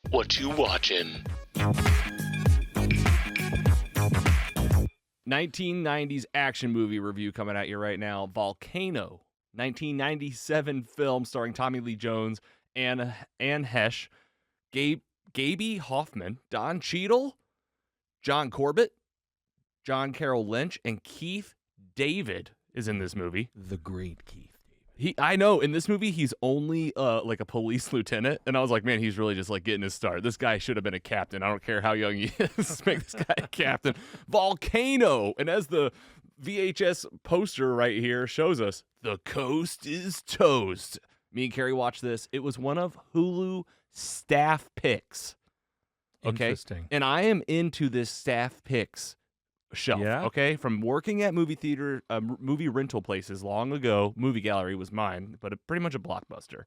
What you watching? 1990s action movie review coming at you right now. Volcano, 1997 film starring Tommy Lee Jones, Anne Heche, Gaby Hoffman, Don Cheadle, John Corbett, John Carroll Lynch, and Keith David is in this movie. The great Keith. I know, in this movie, he's only like a police lieutenant, and I was like, man, he's really just like getting his start. This guy should have been a captain. I don't care how young he is. Make this guy a captain. Volcano, and as the VHS poster right here shows us, the coast is toast. Me and Carrie watched this. It was one of Hulu staff picks. Okay? Interesting. And I am into this staff picks shelf, okay? From working at movie theater, movie rental places long ago, Movie Gallery was mine, but pretty much a Blockbuster.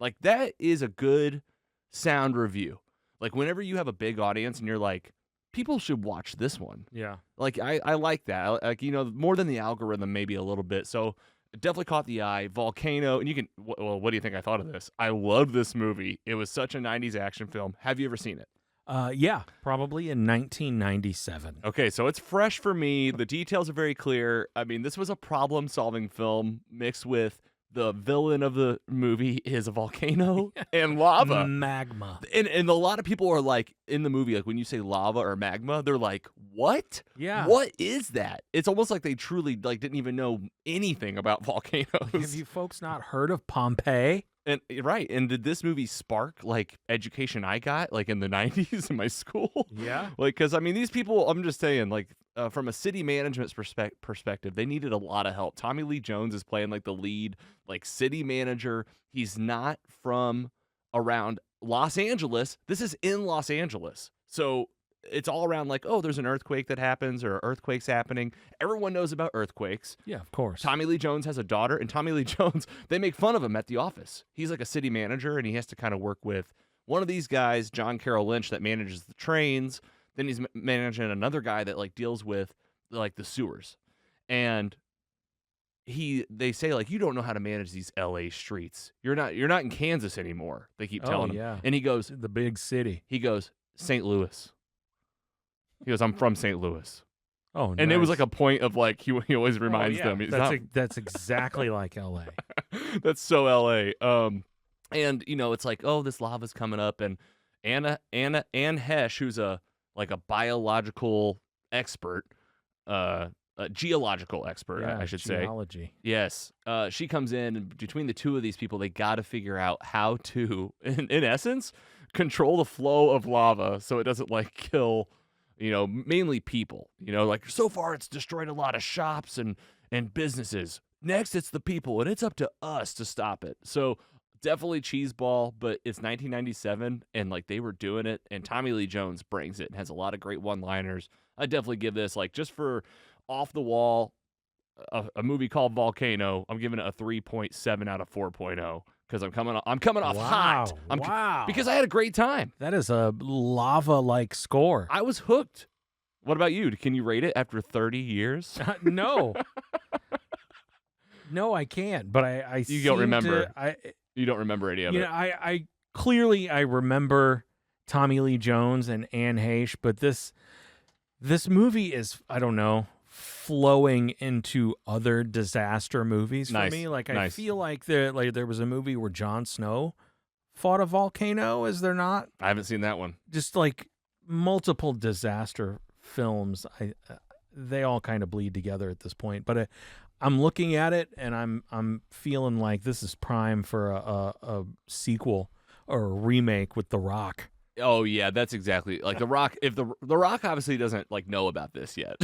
Like, that is a good sound review. Like, whenever you have a big audience and you're like, people should watch this one. Yeah. Like, I like that. Like, you know, more than the algorithm, maybe a little bit. So, it definitely caught the eye. Volcano, and you can, well, what do you think I thought of this? I love this movie. It was such a 90s action film. Have you ever seen it? Yeah, probably in 1997. Okay, so it's fresh for me. The details are very clear. I mean, this was a problem-solving film mixed with the villain of the movie is a volcano and lava. Magma. And a lot of people are like, in the movie, like when you say lava or magma, they're like, what? Yeah. What is that? It's almost like they truly like didn't even know anything about volcanoes. Have you folks not heard of Pompeii? And right, and did this movie spark like education I got like in the 90s in my school? Yeah. Like, because I mean, these people, I'm just saying, like, from a city management's perspective, they needed a lot of help. Tommy Lee Jones is playing like the lead, like, city manager. He's not from around Los Angeles. This is in Los Angeles, so it's all around like, oh, there's an earthquake that happens or earthquakes happening. Everyone knows about earthquakes. Yeah, of course. Tommy Lee Jones has a daughter, and Tommy Lee Jones, they make fun of him at the office. He's like a city manager, and he has to kind of work with one of these guys, John Carroll Lynch, that manages the trains. Then he's managing another guy that like deals with like the sewers. And they say like, you don't know how to manage these LA streets. You're not in Kansas anymore. They keep telling him. Yeah. And he goes, The big city. he goes, St. Louis. He goes, I'm from St. Louis. Oh, And it was nice. like a point of like, he always reminds them. He's That's exactly like LA. That's so LA. And you know, it's like, oh, this lava's coming up, and Anne Heche, who's a biological expert, a geological expert, Yeah, I should geology. say. Yes. She comes in, and between the two of these people, they got to figure out how to, in essence, control the flow of lava so it doesn't like kill, you know, mainly people. You know, like so far it's destroyed a lot of shops and businesses. Next, it's the people, and it's up to us to stop it. So definitely cheeseball, but it's 1997, and like they were doing it, and Tommy Lee Jones brings it and has a lot of great one-liners. I definitely give this, like, just for off the wall, a movie called Volcano. I'm giving it a 3.7 out of 4.0 because I'm coming off hot. Wow. Because I had a great time. That is a lava-like score. I was hooked. What about you? Can you rate it after 30 years? No. No, I can't. But I You don't remember. I You don't remember any of it. I clearly I remember Tommy Lee Jones and Anne Heche, but this movie is, I don't know, flowing into other disaster movies for me. Like, I feel like there was a movie where Jon Snow fought a volcano, is there not? I haven't seen that one. Just like multiple disaster films, they all kind of bleed together at this point. But I'm looking at it and I'm feeling like this is prime for a sequel or a remake with The Rock. Oh yeah, that's exactly like The Rock. If the Rock obviously doesn't like know about this yet,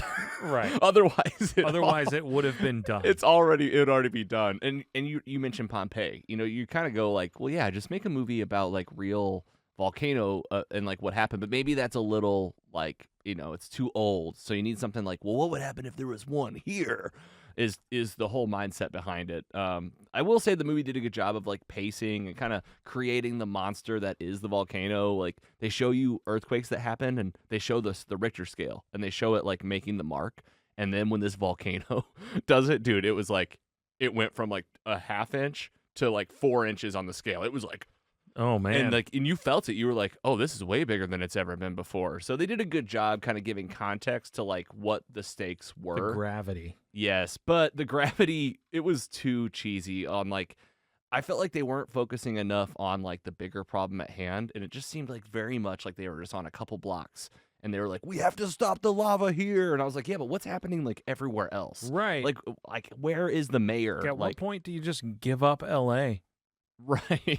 Right? Otherwise, it would have been done. It would already be done. And you mentioned Pompeii. You know, you kind of go like, well, yeah, just make a movie about like real volcano and like what happened. But maybe that's a little like, you know, it's too old. So you need something like, well, what would happen if there was one here? Is the whole mindset behind it. I will say the movie did a good job of like pacing and kind of creating the monster that is the volcano. Like they show you earthquakes that happen and they show the Richter scale and they show it like making the mark. And then when this volcano does it, dude, it was like, it went from like a half inch to like 4 inches on the scale. It was like, Oh man. And you felt it. You were like, oh, this is way bigger than it's ever been before. So they did a good job kind of giving context to like what the stakes were. The gravity. Yes, but the gravity, it was too cheesy on like, I felt like they weren't focusing enough on like the bigger problem at hand. And it just seemed like very much like they were just on a couple blocks. And they were like, we have to stop the lava here. And I was like, yeah, but what's happening like everywhere else? Right. Like where is the mayor? At what point do you just give up L.A.? Right.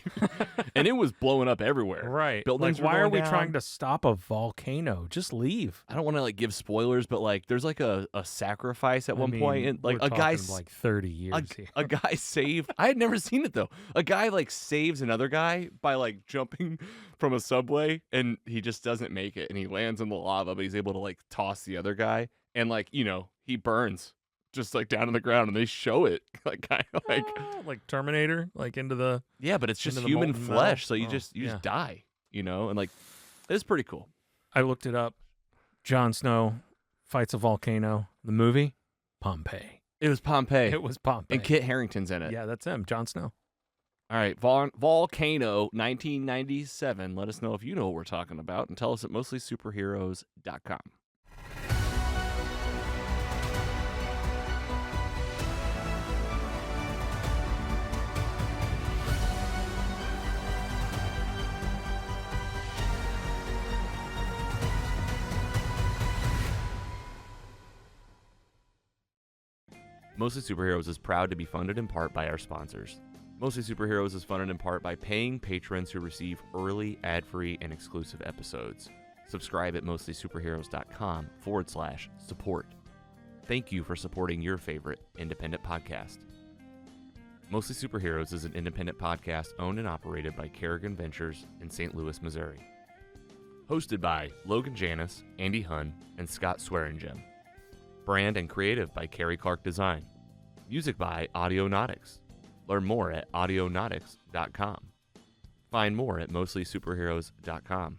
And it was blowing up everywhere. Right. Buildings like, were why are going we down. trying to stop a volcano? Just leave. I don't want to like give spoilers, but like there's like a sacrifice at one point, and like we're a guy talking like 30 years here. a guy saved. I had never seen it though. A guy like saves another guy by like jumping from a subway, and he just doesn't make it, and he lands in the lava, but he's able to like toss the other guy, and like he burns just like down on the ground, and they show it like kind of like Terminator, like into the yeah, but it's just into the human molten flesh, metal. so you Oh, just yeah. die, and like it's pretty cool. I looked it up. Jon Snow fights a volcano. The movie, Pompeii. It was Pompeii. It was Pompeii. And Kit Harington's in it. Yeah, that's him, Jon Snow. All right, Volcano 1997. Let us know if you know what we're talking about, and tell us at mostlysuperheroes.com. Mostly Superheroes is proud to be funded in part by our sponsors. Mostly Superheroes is funded in part by paying patrons who receive early, ad-free, and exclusive episodes. Subscribe at mostlysuperheroes.com/support. Thank you for supporting your favorite independent podcast. Mostly Superheroes is an independent podcast owned and operated by Kerrigan Ventures in St. Louis, Missouri. Hosted by Logan Janis, Andy Hunn, and Scott Swearingen. Brand and creative by Carrie Clark Design. Music by Audionautics. Learn more at audionautics.com. Find more at mostlysuperheroes.com.